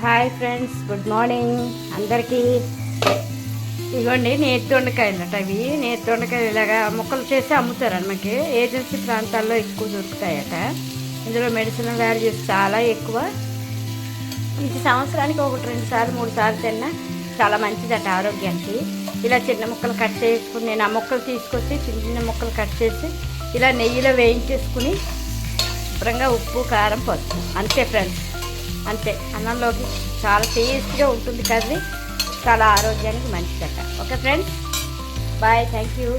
Hi friends, good morning అందరికీ. ఇవ్వండి నేతి దొండకాయలు అట. ఇవి నేతి దొండకాయలు ఇలాగా ముక్కలు చేసి అమ్ముతారు మనకి. ఏజెన్సీ ప్రాంతాల్లో ఎక్కువ దొరుకుతాయట. ఇందులో మెడిసినల్ వాల్యూస్ చాలా ఎక్కువ. ఇది సంవత్సరానికి 1-2 సార్లు 3 సార్లు తిన్నా చాలా మంచిదట ఆరోగ్యానికి. ఇలా చిన్న ముక్కలు కట్ చేసుకుని నేను ఆ ముక్కలు తీసుకొచ్చి చిన్న చిన్న ముక్కలు కట్ చేసి ఇలా నెయ్యిలో వేయించేసుకుని శుభ్రంగా ఉప్పు కారం పసుపు అంతే ఫ్రెండ్స్, అంతే. అన్నంలోకి చాలా టేస్ట్గా ఉంటుంది కర్రీ, చాలా ఆరోగ్యానికి మంచిదట. Okay friends, bye, thank you.